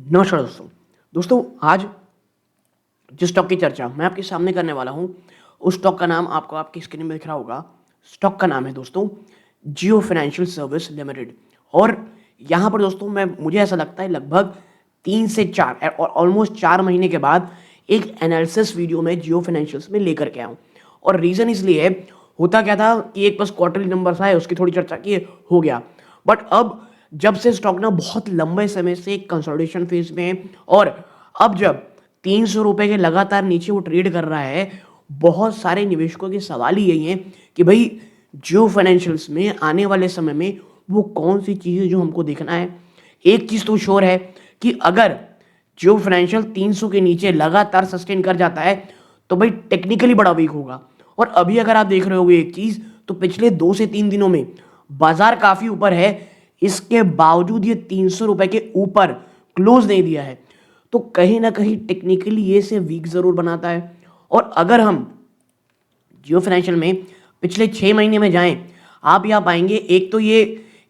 नमस्कार दोस्तों। आज जिस स्टॉक की चर्चा मैं आपके सामने करने वाला हूं, उस स्टॉक का नाम आपको आपकी स्क्रीन में दिख रहा होगा। स्टॉक का नाम है दोस्तों जियो फाइनेंशियल सर्विस लिमिटेड। और यहाँ पर दोस्तों मुझे ऐसा लगता है लगभग 3 से 4 और ऑलमोस्ट 4 महीने के बाद एक एनालिसिस वीडियो में जियो फाइनेंशियल्स में लेकर के आया हूँ। और रीज़न इसलिए है, होता क्या था कि एक बस क्वार्टरली नंबर्स आए, उसकी थोड़ी चर्चा की, हो गया। बट अब जब से स्टॉक ना बहुत लंबे समय से कंसोलिडेशन फेज में है, और अब जब 300 रुपए के लगातार नीचे वो ट्रेड कर रहा है, बहुत सारे निवेशकों के सवाल ही यही है कि भाई जियो फाइनेंशियल्स में आने वाले समय में वो कौन सी चीज़ है जो हमको देखना है। एक चीज़ तो श्योर है कि अगर जियो फाइनेंशियल 300 के नीचे लगातार सस्टेन कर जाता है तो भाई टेक्निकली बड़ा वीक होगा। और अभी अगर आप देख रहे होगे एक चीज़, तो पिछले 2 से 3 दिनों में बाजार काफ़ी ऊपर है, इसके बावजूद ये 300 रुपए के ऊपर क्लोज नहीं दिया है। तो कहीं ना कहीं टेक्निकली ये से वीक जरूर बनाता है। और अगर हम जियो फाइनेंशियल में पिछले 6 महीने में जाएं, आप यहाँ पाएंगे एक तो ये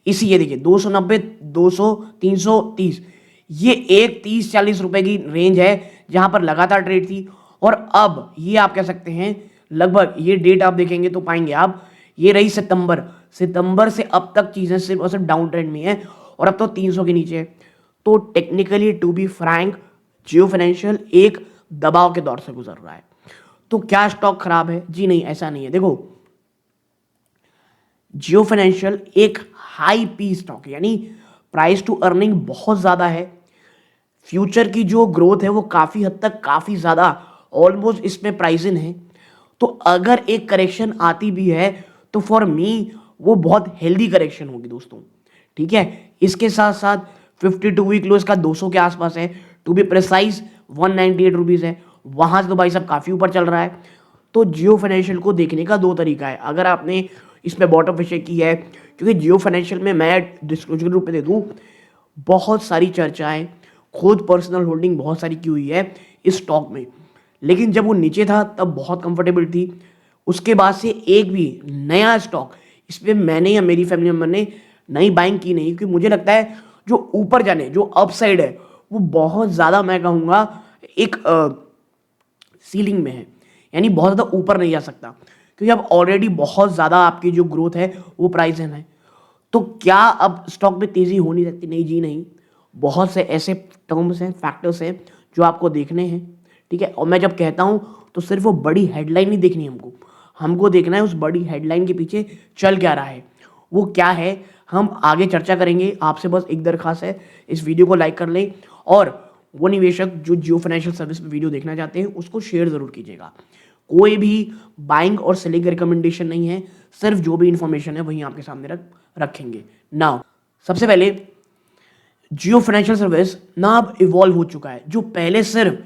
देखिए 290, 200, 330, ये एक 30-40 रुपए की रेंज है जहां पर लगातार ट्रेड थी। और अब ये आप कह सकते हैं लगभग ये डेट आप देखेंगे तो पाएंगे आप, ये रही सितंबर से अब तक चीजें सिर्फ और सिर्फ डाउन ट्रेंड में है, और अब तो 300 के नीचे है। तो technically to be frank, Jio financial एक दबाव के दौर से गुजर रहा है। तो क्या स्टॉक खराब है? जी नहीं, ऐसा नहीं है। देखो, जियो फाइनेंशियल एक हाई पी स्टॉक है, यानी प्राइस टू अर्निंग बहुत ज्यादा है। फ्यूचर की जो ग्रोथ है वो काफी हद तक काफी ज्यादा ऑलमोस्ट इसमें प्राइस इन है। तो अगर एक करेक्शन आती भी है तो फॉर मी वो बहुत हेल्दी करेक्शन होगी दोस्तों। ठीक है, इसके साथ साथ 52 वीक लो इसका 200 के आसपास है, टू बी प्रिसाइज 198 रुपीज है। वहां से तो भाई साहब काफी ऊपर चल रहा है। तो जियो फाइनेंशियल को देखने का दो तरीका है। अगर आपने इसमें बॉटम फिशिंग की है, क्योंकि जियो फाइनेंशियल में मैं डिस्क्लोजर के रूप में दे दूं, बहुत सारी चर्चाएं, खुद पर्सनल होल्डिंग बहुत सारी की हुई है इस स्टॉक में। लेकिन जब वो नीचे था तब बहुत कंफर्टेबल थी। उसके बाद से एक भी नया स्टॉक इस पर मैंने या मेरी फैमिली मेंबर ने नई बाइंग की नहीं, क्योंकि मुझे लगता है जो ऊपर जाने जो अपसाइड है वो बहुत ज़्यादा, मैं कहूँगा एक सीलिंग में है, यानी बहुत ज़्यादा ऊपर नहीं जा सकता, क्योंकि अब ऑलरेडी बहुत ज़्यादा आपकी जो ग्रोथ है वो प्राइस है। तो क्या अब स्टॉक में तेज़ी हो नहीं सकती? नहीं जी नहीं, बहुत से ऐसे टर्म्स हैं, फैक्टर्स हैं जो आपको देखने हैं। ठीक है, और मैं जब कहता हूँ तो सिर्फ वो बड़ी हेडलाइन नहीं देखनी है हमको देखना है उस बड़ी हेडलाइन के पीछे चल क्या रहा है, वो क्या है, हम आगे चर्चा करेंगे। आपसे बस एक दरखास्त है, इस वीडियो को लाइक कर लें, और वो निवेशक जो जियो फाइनेंशियल सर्विस में वीडियो देखना चाहते हैं उसको शेयर जरूर कीजिएगा। कोई भी बाइंग और सेलिंग रिकमेंडेशन नहीं है, सिर्फ जो भी इंफॉर्मेशन है वही आपके सामने रखेंगे। नाउ सबसे पहले जियो फाइनेंशियल सर्विस ना अब इवॉल्व हो चुका है। जो पहले सिर्फ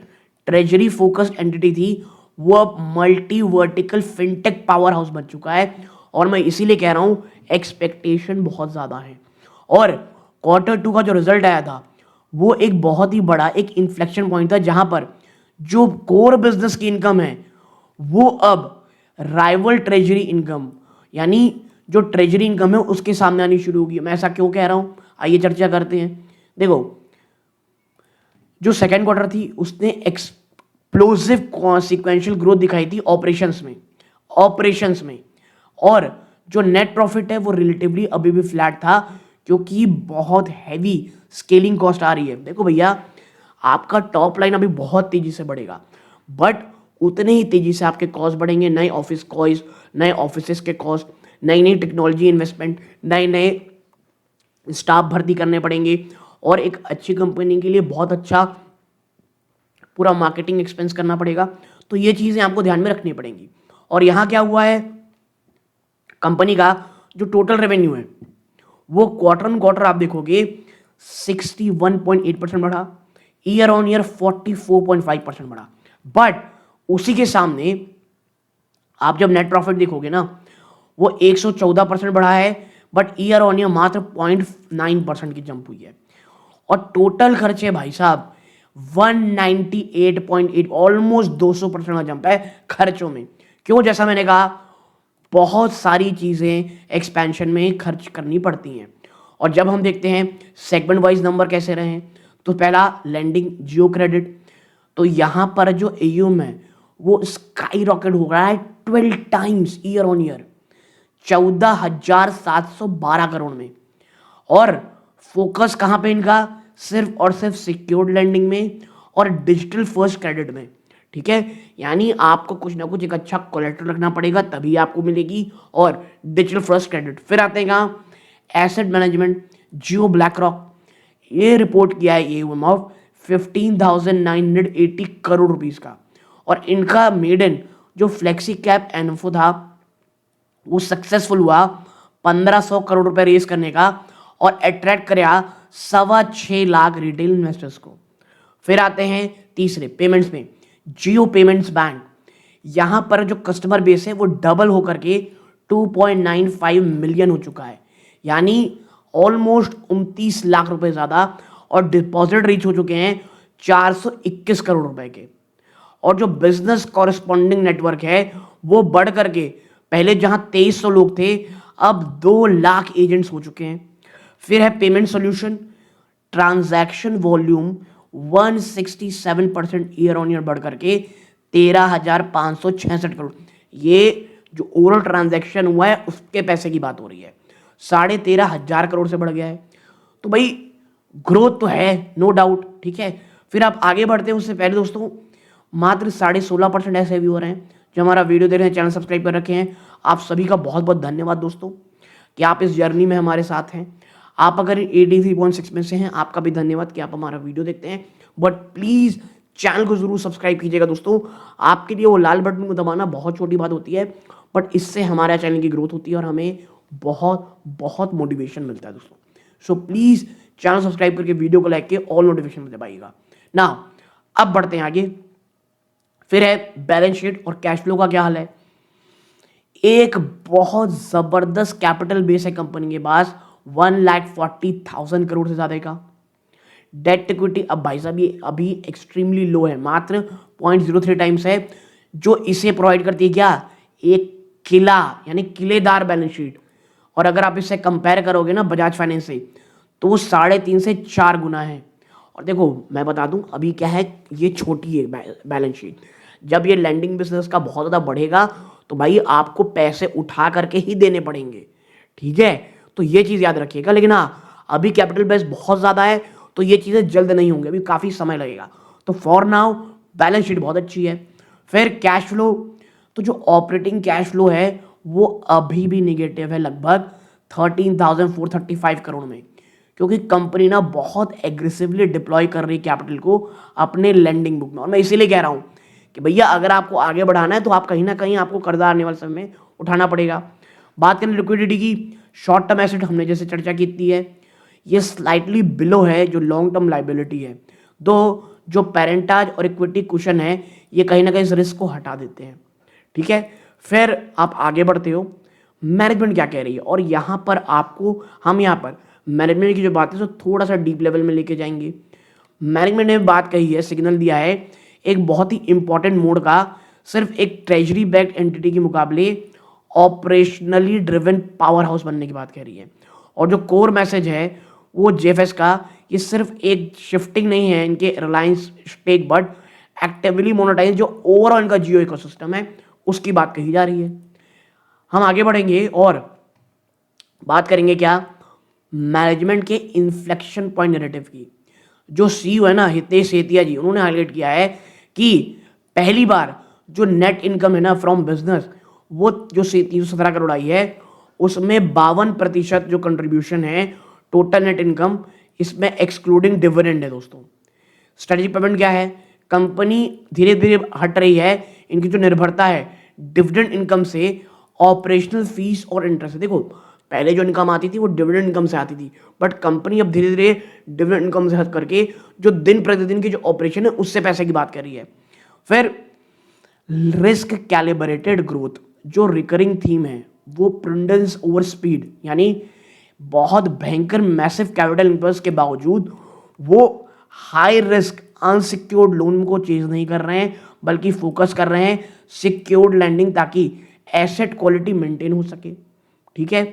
ट्रेजरी फोकस्ड एंटिटी थी, वो अब multi vertical fintech power house बन चुका है। और मैं इसीलिए कह रहा हूं एक्सपेक्टेशन बहुत ज्यादा है। और Q2 का जो रिजल्ट आया था वो एक बहुत ही बड़ा एक इन्फ्लेक्शन पॉइंट था, जहां पर जो कोर बिजनेस की इनकम है वो अब राइवल ट्रेजरी इनकम, यानी जो ट्रेजरी इनकम है उसके सामने आनी शुरू होगी। मैं ऐसा क्यों कह रहा हूं, आइए चर्चा करते हैं। देखो, जो सेकेंड क्वार्टर थी उसने एक्सप्लोसिव सीक्वेंशियल ग्रोथ दिखाई थी ऑपरेशंस में। और जो नेट प्रॉफिट है वो रिलेटिवली अभी भी फ्लैट था, क्योंकि बहुत हैवी स्केलिंग कॉस्ट आ रही है। देखो भैया, आपका टॉप लाइन अभी बहुत तेजी से बढ़ेगा, बट उतने ही तेजी से आपके कॉस्ट बढ़ेंगे। नए ऑफिस कॉस्ट, नए ऑफिस के कॉस्ट, नई नई टेक्नोलॉजी इन्वेस्टमेंट, नए नए स्टाफ भर्ती करने पड़ेंगे, और एक अच्छी कंपनी के लिए बहुत अच्छा पूरा मार्केटिंग एक्सपेंस करना पड़ेगा। तो ये चीजें आपको ध्यान में रखनी पड़ेंगी। और यहां क्या हुआ है, कंपनी का जो टोटल रेवेन्यू है वो क्वार्टर ऑन क्वार्टर आप देखोगे 61.8% बढ़ा, ईयर ऑन ईयर 44.5% बढ़ा। बट उसी के सामने आप जब नेट प्रॉफिट देखोगे ना, वो 114% बढ़ा है, बट ईयर ऑन ईयर मात्र 0.9% की जंप हुई है। और टोटल खर्चे भाई साहब 198.8, ऑलमोस्ट 200% का जंप है खर्चों में। क्यों? जैसा मैंने कहा, बहुत सारी चीजें एक्सपेंशन में खर्च करनी पड़ती हैं। और जब हम देखते हैं सेगमेंट वाइज नंबर कैसे रहे हैं, तो पहला लेंडिंग जियो क्रेडिट, तो यहाँ पर जो एयूएम है वो स्काई रॉकेट हो रहा है 12 times year on year, 14,712 crore में। और फोकस कहाँ पे इनका, सिर्फ और सिर्फ सिक्योर्ड लेंडिंग में और डिजिटल फर्स्ट क्रेडिट में। ठीक है, यानी आपको कुछ ना कुछ एक अच्छा कोलेटरल रखना पड़ेगा तभी आपको मिलेगी, और डिजिटल फर्स्ट क्रेडिट। फिर आते हैं कहाँ, एसेट मैनेजमेंट, जियो ब्लैक रॉक, ये रिपोर्ट किया है एयूएम ऑफ 15,980 करोड़ रुपीस का, और इनका मेडन जो फ्लेक्सी कैप एनफो था वो सक्सेसफुल हुआ 1500 करोड़ रुपए रेस करने का, और अट्रैक्ट कराया 6.25 लाख रिटेल इन्वेस्टर्स को। फिर आते हैं तीसरे पेमेंट्स में, जियो पेमेंट्स बैंक। यहां पर जो कस्टमर बेस है वो डबल होकर के 2.95 मिलियन हो चुका है, यानी ऑलमोस्ट 29 लाख रुपए ज्यादा, और डिपॉजिट रीच हो चुके हैं 421 करोड़ रुपए के। और जो बिजनेस कॉरेस्पॉन्डिंग नेटवर्क है वो बढ़ करके पहले जहां 2300 लोग थे अब 2 लाख एजेंट्स हो चुके हैं। फिर है payment solution, transaction volume 167% year on year बढ़ करके 13,566 करोड़। ये जो ओवरऑल ट्रांजैक्शन हुआ है उसके पैसे की बात हो रही है, 13,500 करोड़ से बढ़ गया है। तो भाई ग्रोथ तो है, नो डाउट। ठीक है, फिर आप आगे बढ़ते हैं उससे पहले दोस्तों मात्र 16.5% ऐसे भी हो रहे हैं जो हमारा वीडियो देख रहे हैं, चैनल सब्सक्राइब कर रखे हैं। आप सभी का बहुत बहुत धन्यवाद दोस्तों कि आप इस जर्नी में हमारे साथ हैं। आप अगर 83.6 में से हैं, आपका भी धन्यवाद कि आप हमारा वीडियो देखते हैं। बट प्लीज़ चैनल को जरूर सब्सक्राइब कीजिएगा दोस्तों। आपके लिए वो लाल बटन को दबाना बहुत छोटी बात होती है, बट इससे हमारे चैनल की ग्रोथ होती है और हमें बहुत बहुत मोटिवेशन मिलता है दोस्तों। सो प्लीज़ चैनल सब्सक्राइब करके वीडियो को लाइक के ऑल नोटिफिकेशन दबाइएगा ना। अब बढ़ते हैं आगे। फिर है बैलेंस शीट और कैश फ्लो का क्या हाल है। एक बहुत जबरदस्त कैपिटल बेस है कंपनी के पास, 1,40,000 करोड़ से ज्यादा का। डेट इक्विटी अब भाई साहब ये अभी एक्सट्रीमली लो है, मात्र 0.03 टाइम्स है, जो इसे प्रोवाइड करती है क्या, एक किला यानी किलेदार बैलेंस शीट। और अगर आप इससे कंपेयर करोगे ना बजाज फाइनेंस से, तो वो 3.5 से 4 गुना है। और देखो मैं बता दूं अभी क्या है, ये छोटी है बैलेंस शीट। जब ये लैंडिंग बिजनेस का बहुत ज़्यादा बढ़ेगा तो भाई आपको पैसे उठा करके ही देने पड़ेंगे। ठीक है, तो ये चीज़ याद रखिएगा। लेकिन हाँ, अभी कैपिटल बेस बहुत ज़्यादा है तो ये चीज़ें जल्द नहीं होंगी, अभी काफ़ी समय लगेगा। तो फॉर नाउ बैलेंस शीट बहुत अच्छी है। फिर कैश फ्लो, तो जो ऑपरेटिंग कैश फ्लो है वो अभी भी निगेटिव है, लगभग 13,435 करोड़ में, क्योंकि कंपनी ना बहुत एग्रेसिवली डिप्लॉय कर रही है कैपिटल को अपने लेंडिंग बुक में। और मैं इसीलिए कह रहा हूँ कि भैया अगर आपको आगे बढ़ाना है तो आप कहीं ना कहीं आपको कर्जा आने वाले समय में उठाना पड़ेगा। बात करें लिक्विडिटी की, शॉर्ट टर्म एसेट हमने जैसे चर्चा की है, ये स्लाइटली बिलो है जो लॉन्ग टर्म लाइबिलिटी है। दो जो पेरेंटाज और इक्विटी कुशन है ये कहीं ना कहीं इस रिस्क को हटा देते हैं। ठीक है, फिर आप आगे बढ़ते हो, मैनेजमेंट क्या कह रही है। और यहाँ पर आपको हम यहाँ पर मैनेजमेंट की जो बात है तो थोड़ा सा डीप लेवल में लेके जाएंगे। मैनेजमेंट ने बात कही है, सिग्नल दिया है एक बहुत ही इंपॉर्टेंट मोड का, सिर्फ एक ट्रेजरी बैक्ड एंटिटी के मुकाबले ऑपरेशनली ड्रिवन पावर हाउस बनने की बात कह रही है। और जो कोर मैसेज है वो जेएफएस का, ये सिर्फ एक शिफ्टिंग नहीं है इनके Reliance stake, but actively monetize जो ओवरऑल इनका जियो इकोसिस्टम है उसकी बात कही जा रही है। हम आगे बढ़ेंगे और बात करेंगे क्या, मैनेजमेंट के इन्फ्लेक्शन पॉइंट नैरेटिव की। जो सीईओ है ना हितेश सेतिया जी, उन्होंने हाईलाइट किया है कि पहली बार जो नेट इनकम है ना फ्रॉम बिजनेस वो जो 317 करोड़ आई है उसमें 52% जो कंट्रीब्यूशन है टोटल नेट इनकम, इसमें एक्सक्लूडिंग डिविडेंड है दोस्तों। स्ट्रेटेजिक पेमेंट क्या है, कंपनी धीरे धीरे हट रही है इनकी जो निर्भरता है डिविडेंड इनकम से ऑपरेशनल फीस और इंटरेस्ट। देखो पहले जो इनकम आती थी वो डिविडेंड इनकम से आती थी, बट कंपनी अब धीरे धीरे डिविडेंड इनकम से हट करके जो दिन प्रतिदिन की जो ऑपरेशन है उससे पैसे की बात कर रही है। फिर रिस्क कैलिब्रेटेड ग्रोथ, जो रिकरिंग थीम है वो प्रूडेंस ओवर स्पीड, यानी बहुत भयंकर मैसिव कैपिटल इन्फ्लक्स के बावजूद वो हाई रिस्क अनसिक्योर्ड लोन को चेज नहीं कर रहे हैं, बल्कि फोकस कर रहे हैं सिक्योर्ड लैंडिंग ताकि एसेट क्वालिटी मेंटेन हो सके। ठीक है,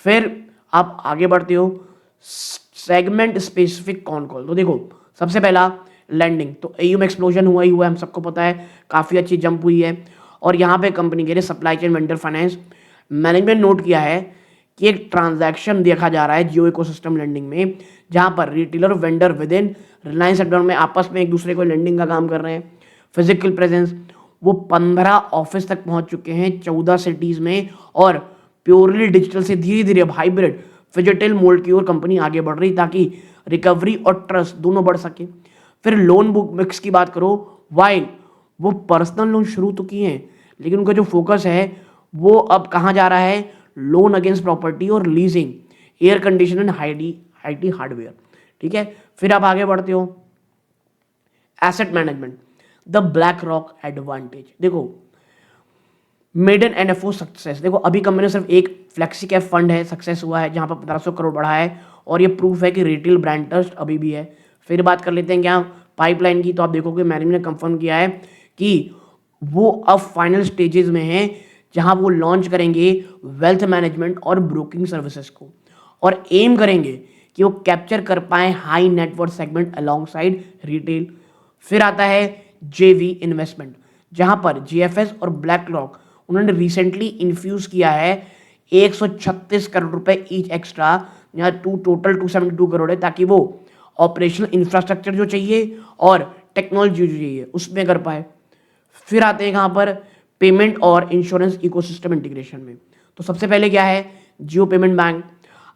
फिर आप आगे बढ़ते हो सेगमेंट स्पेसिफिक कॉन कॉल। तो देखो सबसे पहला लैंडिंग, तो एयूएम एक्सप्लोजन हुआ ही हुआ है, हम सबको पता है, काफ़ी अच्छी जंप हुई है। और यहाँ पे कंपनी के लिए supply chain vendor finance management note किया है कि एक ट्रांजैक्शन देखा जा रहा है जियो इकोसिस्टम लेंडिंग में, जहाँ पर retailer vendor with in Reliance sector में आपस में एक दूसरे को लेंडिंग का काम कर रहे हैं। फिजिकल प्रेजेंस वो 15 ऑफिस तक पहुंच चुके हैं 14 सिटीज़ में, और प्योरली डिजिटल से धीरे धीरे हाइब्रिड डिजिटल मोड की ओर कंपनी आगे बढ़ रही, ताकि रिकवरी और ट्रस्ट दोनों बढ़ सके। फिर लोन बुक मिक्स की बात करो, वाइल वो पर्सनल लोन शुरू तो किए हैं, लेकिन उनका जो फोकस है वो अब कहाँ जा रहा है, लोन अगेंस्ट प्रॉपर्टी और leasing, air condition and IT hardware. ठीक है, फिर आप आगे बढ़ते हो, asset management, the BlackRock advantage. देखो मेडन एनएफओ सक्सेस, देखो अभी कंपनी सिर्फ एक फ्लेक्सी कैप फंड है सक्सेस हुआ है, जहां पर 1500 करोड़ बढ़ा है, और ये प्रूफ है कि रिटेल ब्रांड ट्रस्ट अभी भी है। फिर बात कर लेते हैं क्या पाइपलाइन की, तो आप देखोगे मैनेजमेंट ने कंफर्म किया है कि वो अब फाइनल स्टेजेस में है, जहां वो लॉन्च करेंगे वेल्थ मैनेजमेंट और ब्रोकिंग सर्विसेज को, और एम करेंगे कि वो कैप्चर कर पाए high net worth segment along side retail. फिर आता है जेवी इन्वेस्टमेंट, जहां पर जीएफएस और ब्लैक रॉक उन्होंने रिसेंटली इन्फ्यूज किया है 136 करोड़ रुपए ईच एक्स्ट्रा, यहाँ टोटल 272 करोड़ है, ताकि वो ऑपरेशनल इंफ्रास्ट्रक्चर जो चाहिए और टेक्नोलॉजी जो चाहिए उसमें कर पाए। फिर आते हैं यहाँ पर पेमेंट और इंश्योरेंस इकोसिस्टम इंटीग्रेशन में, तो सबसे पहले क्या है जियो पेमेंट बैंक,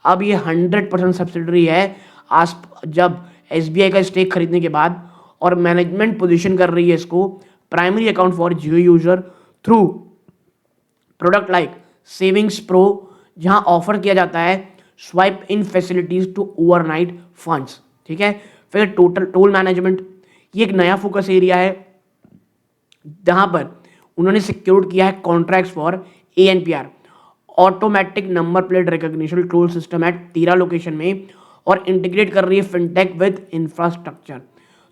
अब ये 100% सब्सिडरी है आज जब एसबीआई का स्टेक खरीदने के बाद, और मैनेजमेंट पोजीशन कर रही है इसको primary account for Jio user through product like savings pro, जहां ऑफर किया जाता है swipe in facilities to overnight funds. ठीक है, फिर टोल मैनेजमेंट, ये एक नया फोकस एरिया है, जहां पर उन्होंने सिक्योर किया है contracts for ANPR automatic number plate recognition toll system eight 13 location में, और इंटीग्रेट कर रही है फिनटेक विद इंफ्रास्ट्रक्चर।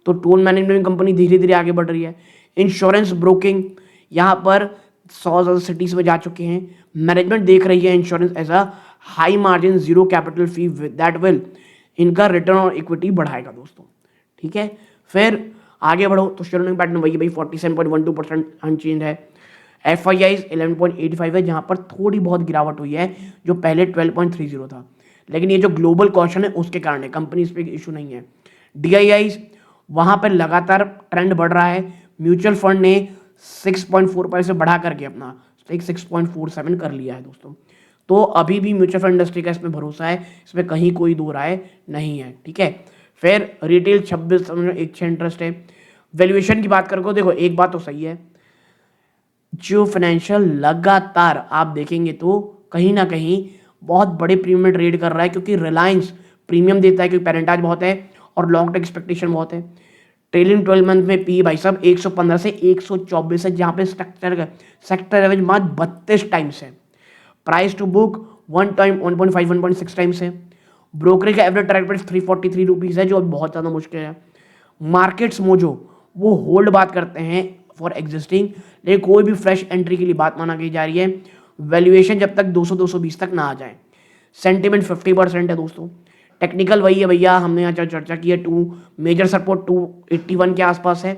तो टोल मैनेजमेंट कंपनी धीरे धीरे आगे बढ़ रही है। इंश्योरेंस ब्रोकिंग, यहाँ पर 100 सिटीज में जा चुके हैं, मैनेजमेंट देख रही है insurance as a high margin zero capital fee that will इनका रिटर्न ऑन इक्विटी बढ़ाएगा दोस्तों। ठीक है, फिर आगे बढ़ो तो शेयर पैटर्न वही भाई 47.12% अनचेंज है। FII 11.85 है, जहां पर थोड़ी बहुत गिरावट हुई है, जो पहले 12.30 था, लेकिन ये जो ग्लोबल कॉशन है उसके कारण है, कंपनी पे इशू नहीं है। DII वहां पर लगातार ट्रेंड बढ़ रहा है, म्यूचुअल फंड ने 6.45 से बढ़ा करके अपना 6.47 कर लिया है दोस्तों। तो अभी भी म्यूचुअल फंड इंडस्ट्री का इसमें भरोसा है, इसमें कहीं कोई दो राय नहीं है। ठीक है, फिर रिटेल 26 इंटरेस्ट है। वैल्यूएशन की बात करोगे, देखो एक बात तो सही है, जियो फाइनेंशियल लगातार आप देखेंगे तो कहीं ना कहीं बहुत बड़े प्रीमियम में ट्रेड कर रहा है, क्योंकि रिलायंस प्रीमियम देता है, क्योंकि पेरेंटाज बहुत है और लॉन्ग टर्म एक्सपेक्टेशन बहुत है। ट्रेलिंग 12 मंथ में पी भाई साहब 115 से 124 है, जहां पे सेक्टर एवरेज मात्र 32 टाइम्स है। प्राइस टू बुक 1.6 टाइम्स है। ब्रोकरेज का एवरेज टारगेट प्राइस 343 रुपीज़ है, जो बहुत ज़्यादा मुश्किल है। मार्केट्स मोजो वो होल्ड बात करते हैं फॉर एग्जिस्टिंग, लेकिन कोई भी फ्रेश एंट्री के लिए बात माना की जा रही है। वैल्यूएशन जब तक 200-220 तक ना आ जाए। सेंटिमेंट 50% है दोस्तों। टेक्निकल वही है भैया, हमने यहाँ चर्चा की है, मेजर सपोर्ट 281 के आसपास है,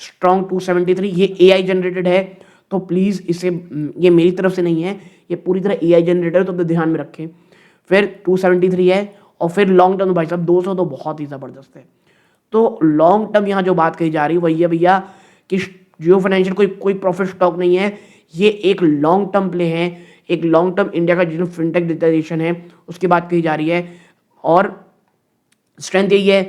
स्ट्रॉन्ग 273, ये AI जनरेटेड है, तो प्लीज़ इसे, ये मेरी तरफ से नहीं है, ये पूरी तरह AI जनरेटेड है, तो अपने ध्यान में रखें। फिर 273 है, और फिर लॉन्ग टर्म भाई साहब 200 तो बहुत ही ज़बरदस्त है। तो लॉन्ग टर्म यहाँ जो बात कही जा रही है वही है भैया कि जियो फाइनेंशियल कोई प्रॉफिट स्टॉक नहीं है, ये एक लॉन्ग टर्म प्ले है, एक लॉन्ग टर्म इंडिया का जो फिनटेक डिजिटाइजेशन है उसकी बात कही जा रही है। और स्ट्रेंथ यही है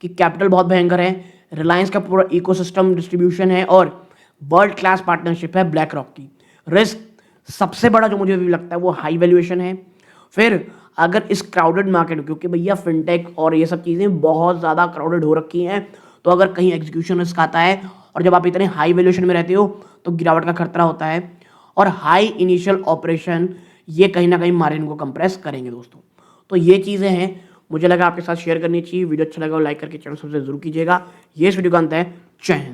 कि कैपिटल बहुत भयंकर है, रिलायंस का पूरा इकोसिस्टम डिस्ट्रीब्यूशन है, और वर्ल्ड क्लास पार्टनरशिप है ब्लैक रॉक की। रिस्क सबसे बड़ा जो मुझे भी लगता है वो हाई वैल्यूएशन है। फिर अगर इस क्राउडेड मार्केट, क्योंकि भैया फिनटेक और ये सब चीज़ें बहुत ज़्यादा क्राउडेड हो रखी हैं, तो अगर कहीं एग्जीक्यूशन रिस्क आता है, और जब आप इतने हाई वैल्यूएशन में रहते हो तो गिरावट का खतरा होता है, और हाई इनिशियल ऑपरेशन ये कहीं ना कहीं मार्जिन को कंप्रेस करेंगे दोस्तों। तो ये चीज़ें हैं, मुझे लगा आपके साथ शेयर करनी चाहिए। वीडियो अच्छा लगा लाइक करके चैनल सबसे जरूर कीजिएगा। ये इस वीडियो का अंत है। जय हिंद।